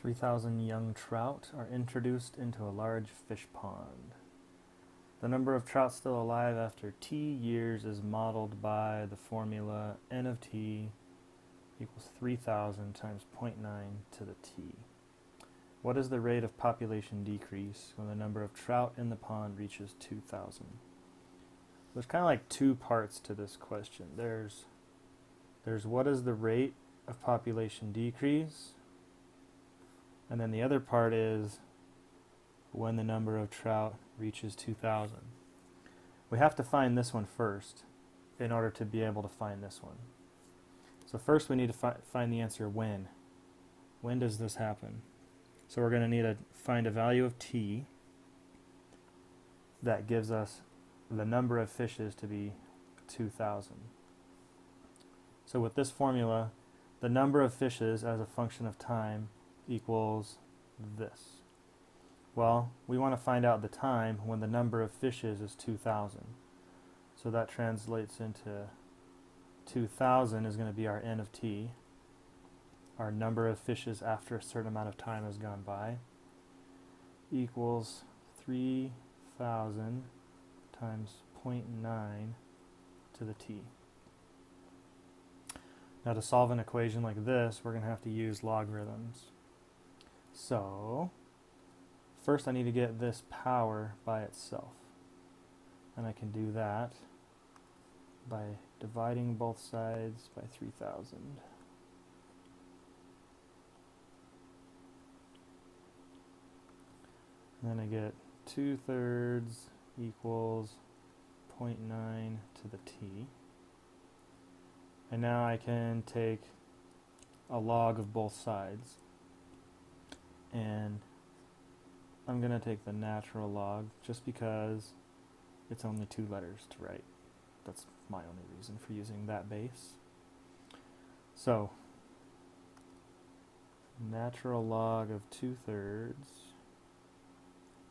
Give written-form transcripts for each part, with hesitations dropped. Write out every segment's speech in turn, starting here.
3,000 young trout are introduced into a large fish pond. The number of trout still alive after T years is modeled by the formula N of T equals 3,000 times 0.9 to the T. What is the rate of population decrease when the number of trout in the pond reaches 2,000? There's kind of like two parts to this question. There's what is the rate of population decrease? And then the other part is when the number of trout reaches 2,000. We have to find this one first in order to be able to find this one. So first we need to find the answer when. When does this happen? So we're going to need to find a value of t that gives us the number of fishes to be 2,000. So with this formula, the number of fishes as a function of time equals this. Well, we want to find out the time when the number of fishes is 2,000. So that translates into 2,000 is going to be our N of T, our number of fishes after a certain amount of time has gone by, equals 3,000 times 0.9 to the T. Now to solve an equation like this, we're going to have to use logarithms. So first I need to get this power by itself. And I can do that by dividing both sides by 3,000. And then I get 2/3 equals 0.9 to the T. And now I can take a log of both sides. And I'm going to take the natural log just because it's only 2 letters to write. That's my only reason for using that base. So, natural log of 2/3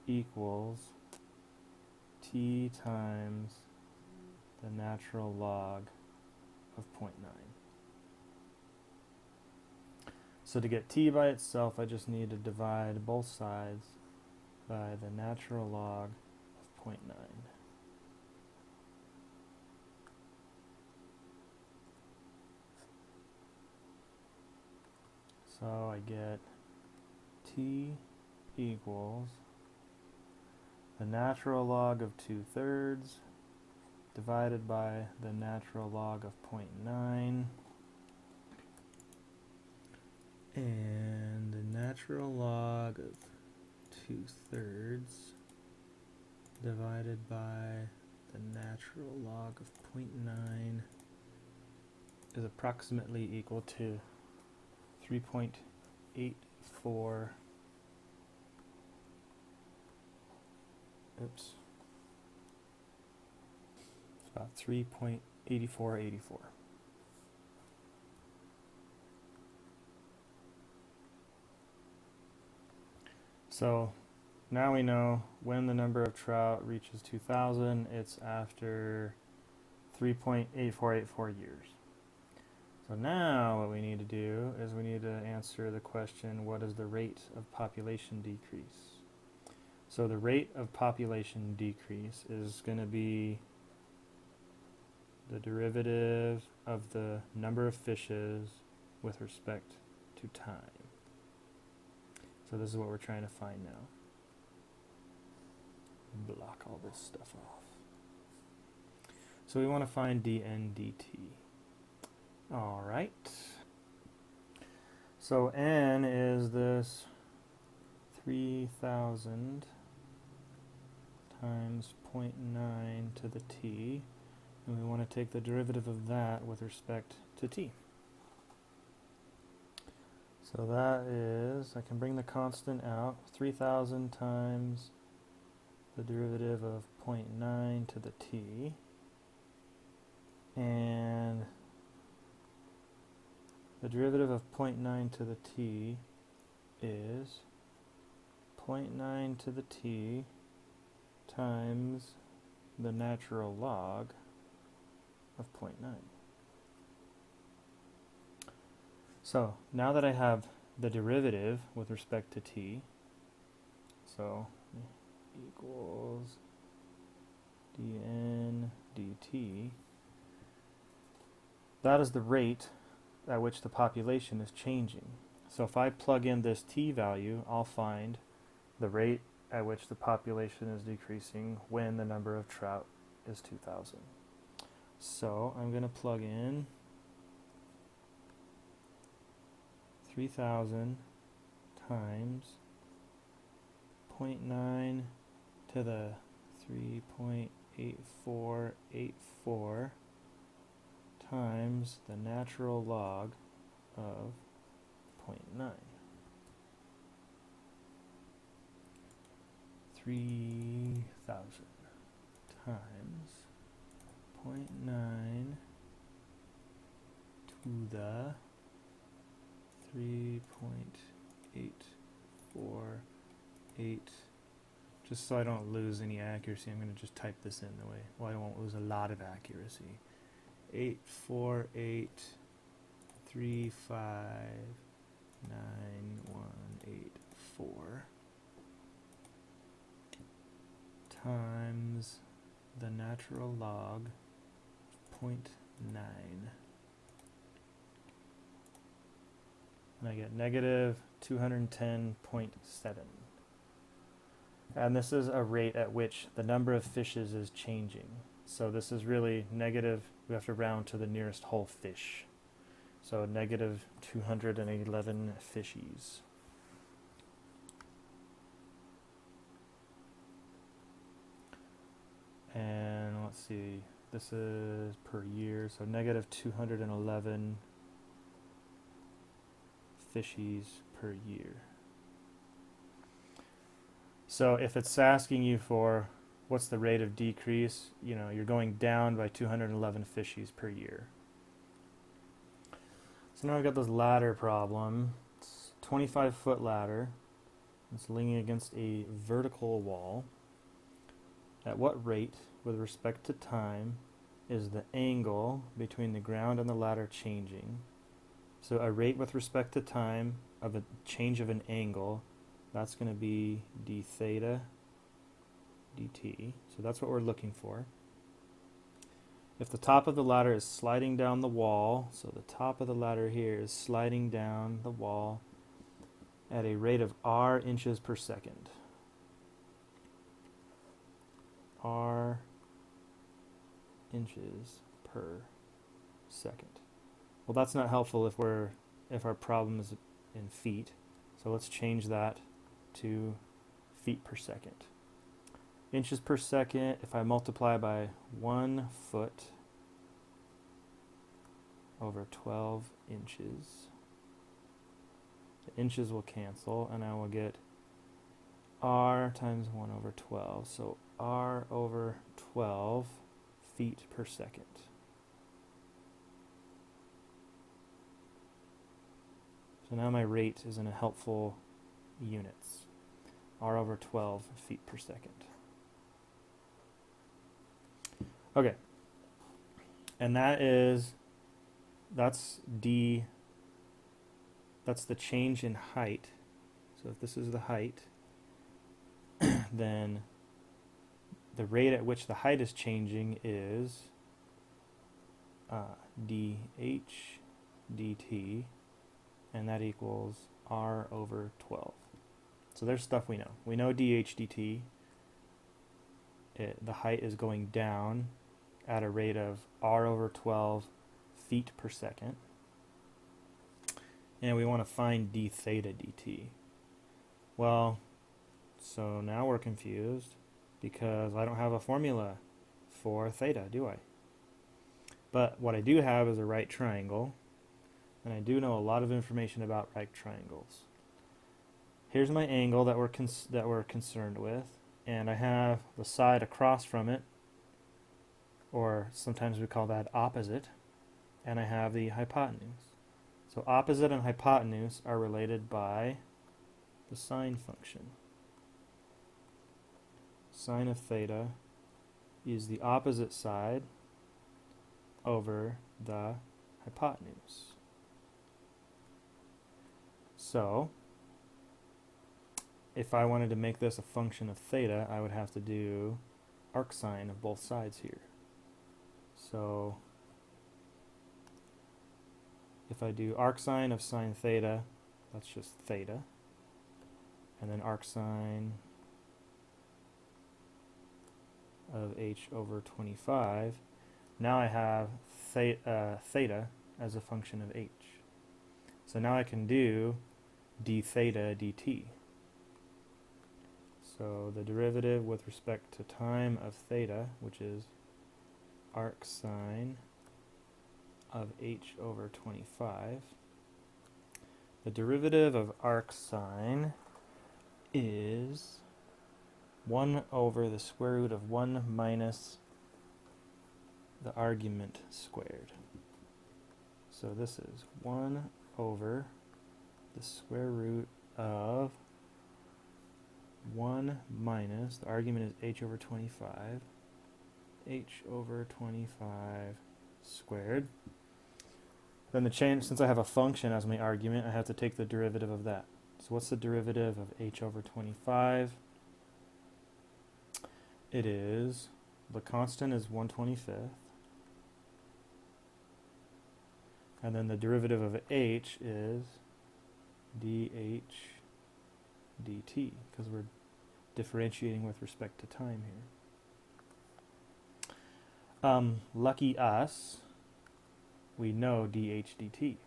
equals t times the natural log of 0.9. So to get t by itself, I just need to divide both sides by the natural log of 0.9. So I get t equals the natural log of 2/3 divided by the natural log of 0.9, and the natural log of 2/3 divided by the natural log of 0.9 is approximately equal to 3.84. Oops. It's about 3.8484. So now we know when the number of trout reaches 2,000, it's after 3.8484 years. So now what we need to do is we need to answer the question, what is the rate of population decrease? So the rate of population decrease is going to be the derivative of the number of fishes with respect to time. So this is what we're trying to find now. Block all this stuff off. So we want to find dn dt. All right. So n is this 3,000 times 0.9 to the t, and we want to take the derivative of that with respect to t. So that is, I can bring the constant out, 3,000 times the derivative of 0.9 to the t, and the derivative of 0.9 to the t is 0.9 to the t times the natural log of 0.9. So now that I have the derivative with respect to t. So equals dn dt. That is the rate at which the population is changing. So if I plug in this t value, I'll find the rate at which the population is decreasing when the number of trout is 2,000. So I'm going to plug in 3,000 times 0.9 to the 3.8484 times the natural log of 0.9. 3,000 times 0.9 to the 3.848. Just so I don't lose any accuracy, I'm going to just type this in the way. Well, I won't lose a lot of accuracy. 848,359,184 times the natural log of 0.9. And I get negative 210.7. And this is a rate at which the number of fishes is changing. So this is really negative, we have to round to the nearest whole fish. So negative 211 fishies. And let's see, this is per year, so negative 211 fishies per year. So if it's asking you for what's the rate of decrease, you know, you're going down by 211 fishies per year. So now I've got this ladder problem. It's a 25-foot ladder. It's leaning against a vertical wall. At what rate, with respect to time, is the angle between the ground and the ladder changing? So a rate with respect to time of a change of an angle, that's going to be d theta dt. So that's what we're looking for. If the top of the ladder is sliding down the wall, so the top of the ladder here is sliding down the wall at a rate of r inches per second. R inches per second. Well, that's not helpful if our problem is in feet. So let's change that to feet per second. Inches per second, if I multiply by 1 foot over 12 inches, the inches will cancel and I will get r times 1 over 12. So r over 12 feet per second. So now my rate is in a helpful units. R over 12 feet per second. Okay. And that's the change in height. So if this is the height, then the rate at which the height is changing is dh dt, and that equals r over 12. So there's stuff we know. We know dh dt, the height is going down at a rate of r over 12 feet per second. And we want to find d theta dt. Well, so now we're confused because I don't have a formula for theta, do I? But what I do have is a right triangle, and I do know a lot of information about right triangles. Here's my angle that we're concerned with, and I have the side across from it, or sometimes we call that opposite, and I have the hypotenuse. So opposite and hypotenuse are related by the sine function. Sine of theta is the opposite side over the hypotenuse. So if I wanted to make this a function of theta, I would have to do arcsine of both sides here. So if I do arcsine of sine theta, that's just theta, and then arcsine of h over 25, now I have theta as a function of h. So now I can do d theta dt. So the derivative with respect to time of theta, which is arcsine of h over 25. The derivative of arcsine is 1 over the square root of 1 minus the argument squared. So this is 1 over the square root of 1 minus, the argument is h over 25, h over 25 squared. Then the change, since I have a function as my argument, I have to take the derivative of that. So what's the derivative of h over 25? It is, the constant is 1/25th. And then the derivative of h is dh dt, because we're differentiating with respect to time here. Lucky us, we know dh dt.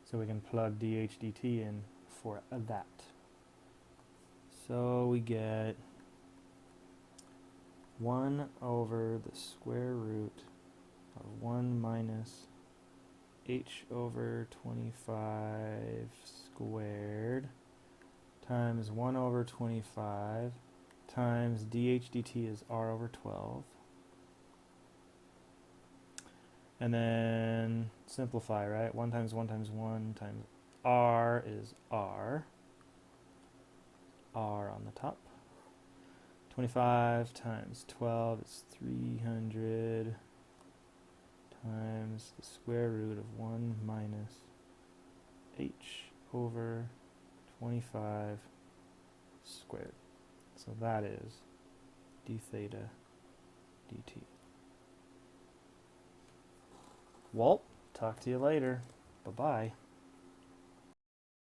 So we can plug dh dt in for that. So we get 1 over the square root of 1 minus h over 25 squared times 1 over 25 times dh dt is r over 12. And then simplify, right? 1 times 1 times 1 times r is r. R on the top. 25 times 12 is 300 times the square root of 1 minus h over 25 squared. So that is d theta dt. Well, talk to you later. Bye-bye.